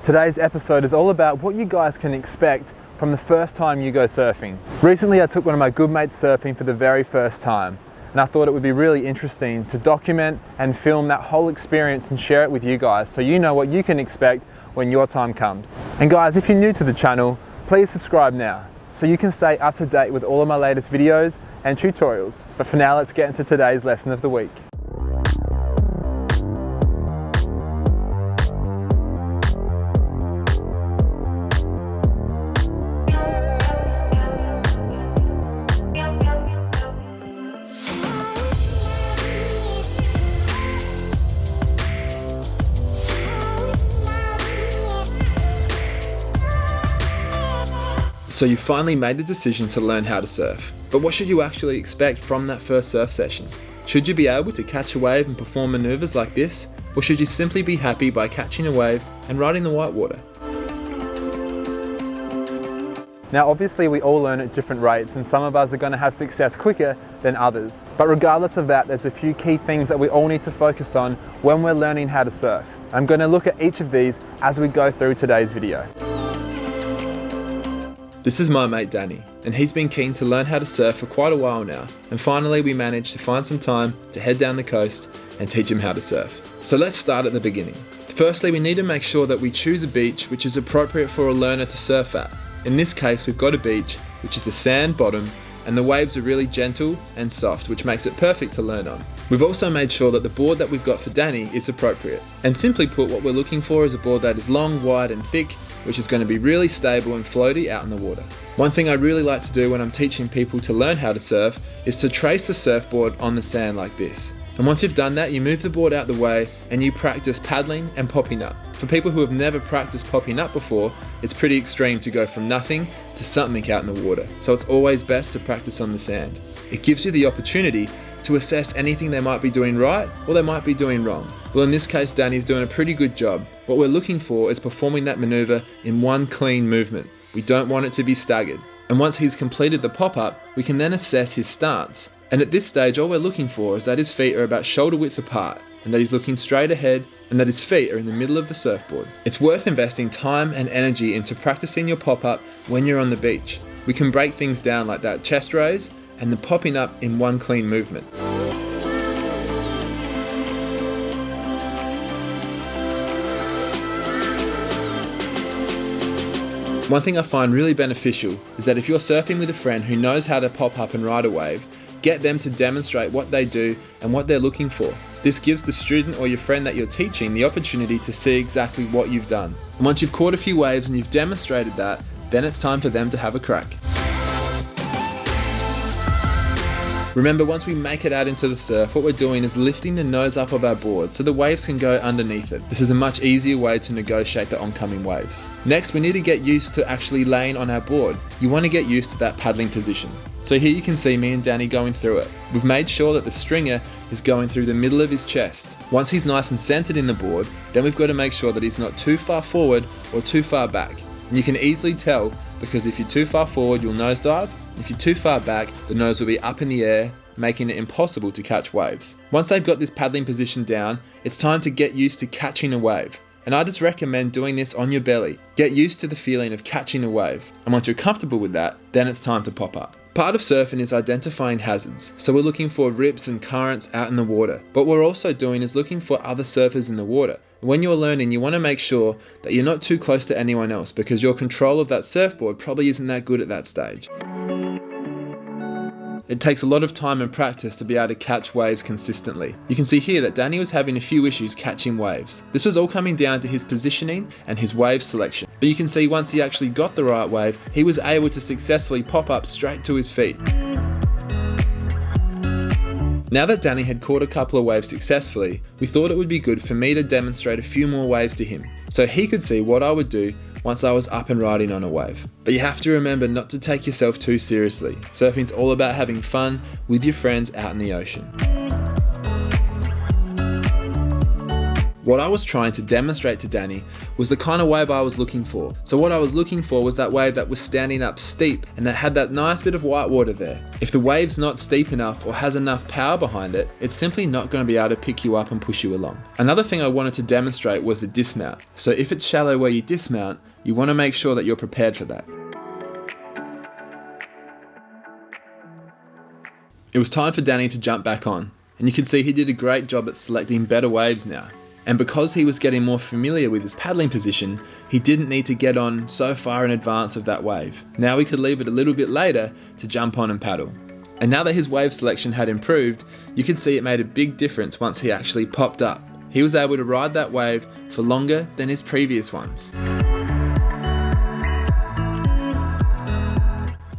Today's episode is all about what you guys can expect from the first time you go surfing. Recently I took one of my good mates surfing for the very first time, and I thought it would be really interesting to document and film that whole experience and share it with you guys so you know what you can expect when your time comes. And guys, if you're new to the channel, please subscribe now so you can stay up to date with all of my latest videos and tutorials. But for now, let's get into today's lesson of the week. So you finally made the decision to learn how to surf. But what should you actually expect from that first surf session? Should you be able to catch a wave and perform maneuvers like this? Or should you simply be happy by catching a wave and riding the whitewater? Now obviously we all learn at different rates and some of us are going to have success quicker than others. But regardless of that, there's a few key things that we all need to focus on when we're learning how to surf. I'm going to look at each of these as we go through today's video. This is my mate Danny, and he's been keen to learn how to surf for quite a while now, and finally we managed to find some time to head down the coast and teach him how to surf. So let's start at the beginning. Firstly, we need to make sure that we choose a beach which is appropriate for a learner to surf at. In this case, we've got a beach which is a sand bottom, and the waves are really gentle and soft, which makes it perfect to learn on. We've also made sure that the board that we've got for Danny is appropriate. And simply put, what we're looking for is a board that is long, wide and thick, which is going to be really stable and floaty out in the water. One thing I really like to do when I'm teaching people to learn how to surf is to trace the surfboard on the sand like this. And once you've done that, you move the board out the way and you practice paddling and popping up. For people who have never practiced popping up before, it's pretty extreme to go from nothing to something out in the water. So it's always best to practice on the sand. It gives you the opportunity to assess anything they might be doing right or they might be doing wrong. Well, in this case, Danny's doing a pretty good job. What we're looking for is performing that maneuver in one clean movement. We don't want it to be staggered. And once he's completed the pop-up, we can then assess his stance. And at this stage, all we're looking for is that his feet are about shoulder width apart, and that he's looking straight ahead, and that his feet are in the middle of the surfboard. It's worth investing time and energy into practicing your pop-up when you're on the beach. We can break things down like that chest raise and the popping up in one clean movement. One thing I find really beneficial is that if you're surfing with a friend who knows how to pop up and ride a wave, get them to demonstrate what they do and what they're looking for. This gives the student or your friend that you're teaching the opportunity to see exactly what you've done. And once you've caught a few waves and you've demonstrated that, then it's time for them to have a crack. Remember, once we make it out into the surf, what we're doing is lifting the nose up of our board so the waves can go underneath it. This is a much easier way to negotiate the oncoming waves. Next, we need to get used to actually laying on our board. You want to get used to that paddling position. So here you can see me and Danny going through it. We've made sure that the stringer is going through the middle of his chest. Once he's nice and centered in the board, then we've got to make sure that he's not too far forward or too far back. And you can easily tell because if you're too far forward, you'll nosedive. If you're too far back, the nose will be up in the air, making it impossible to catch waves. Once they've got this paddling position down, it's time to get used to catching a wave. And I just recommend doing this on your belly. Get used to the feeling of catching a wave. And once you're comfortable with that, then it's time to pop up. Part of surfing is identifying hazards. So we're looking for rips and currents out in the water. What we're also doing is looking for other surfers in the water. When you're learning, you want to make sure that you're not too close to anyone else because your control of that surfboard probably isn't that good at that stage. It takes a lot of time and practice to be able to catch waves consistently. You can see here that Danny was having a few issues catching waves. This was all coming down to his positioning and his wave selection. But you can see once he actually got the right wave, he was able to successfully pop up straight to his feet. Now that Danny had caught a couple of waves successfully, we thought it would be good for me to demonstrate a few more waves to him, so he could see what I would do once I was up and riding on a wave. But you have to remember not to take yourself too seriously. Surfing's all about having fun with your friends out in the ocean. What I was trying to demonstrate to Danny was the kind of wave I was looking for. So what I was looking for was that wave that was standing up steep and that had that nice bit of white water there. If the wave's not steep enough or has enough power behind it, it's simply not going to be able to pick you up and push you along. Another thing I wanted to demonstrate was the dismount. So if it's shallow where you dismount, you want to make sure that you're prepared for that. It was time for Danny to jump back on, and you can see he did a great job at selecting better waves now. And because he was getting more familiar with his paddling position, he didn't need to get on so far in advance of that wave. Now he could leave it a little bit later to jump on and paddle. And now that his wave selection had improved, you could see it made a big difference once he actually popped up. He was able to ride that wave for longer than his previous ones.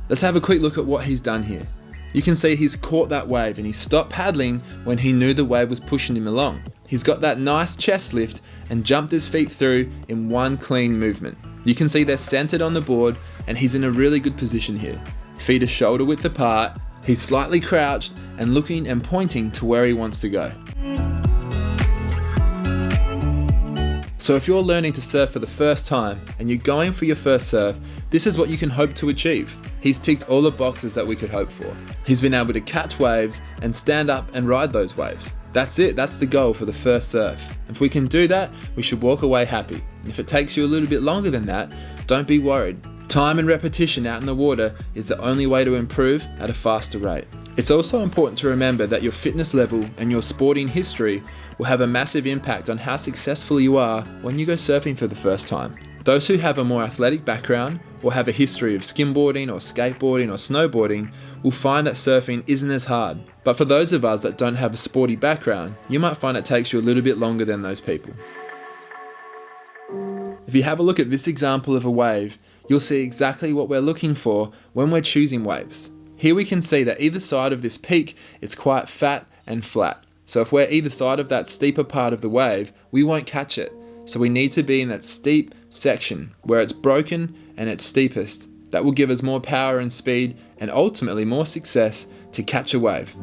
Let's have a quick look at what he's done here. You can see he's caught that wave and he stopped paddling when he knew the wave was pushing him along. He's got that nice chest lift and jumped his feet through in one clean movement. You can see they're centered on the board and he's in a really good position here. Feet are shoulder width apart, he's slightly crouched and looking and pointing to where he wants to go. So if you're learning to surf for the first time and you're going for your first surf, this is what you can hope to achieve. He's ticked all the boxes that we could hope for. He's been able to catch waves and stand up and ride those waves. That's it, that's the goal for the first surf. If we can do that, we should walk away happy. And if it takes you a little bit longer than that, don't be worried. Time and repetition out in the water is the only way to improve at a faster rate. It's also important to remember that your fitness level and your sporting history will have a massive impact on how successful you are when you go surfing for the first time. Those who have a more athletic background or have a history of skimboarding or skateboarding or snowboarding will find that surfing isn't as hard. But for those of us that don't have a sporty background, you might find it takes you a little bit longer than those people. If you have a look at this example of a wave, you'll see exactly what we're looking for when we're choosing waves. Here we can see that either side of this peak, it's quite fat and flat. So if we're either side of that steeper part of the wave, we won't catch it. So we need to be in that steep section where it's broken and it's steepest. That will give us more power and speed and ultimately more success to catch a wave.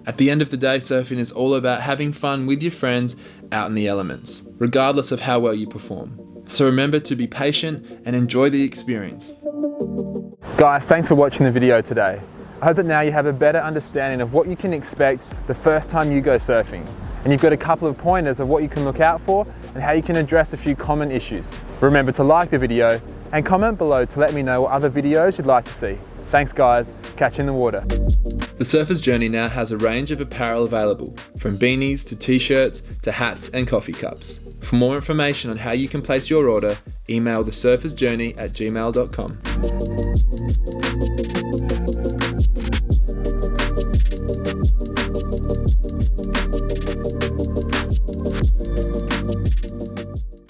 At the end of the day, surfing is all about having fun with your friends out in the elements, regardless of how well you perform. So remember to be patient and enjoy the experience. Guys, thanks for watching the video today. I hope that now you have a better understanding of what you can expect the first time you go surfing. And you've got a couple of pointers of what you can look out for and how you can address a few common issues. Remember to like the video and comment below to let me know what other videos you'd like to see. Thanks guys, catch you in the water. The Surfer's Journey now has a range of apparel available, from beanies to t-shirts to hats and coffee cups. For more information on how you can place your order, email thesurfersjourney@gmail.com.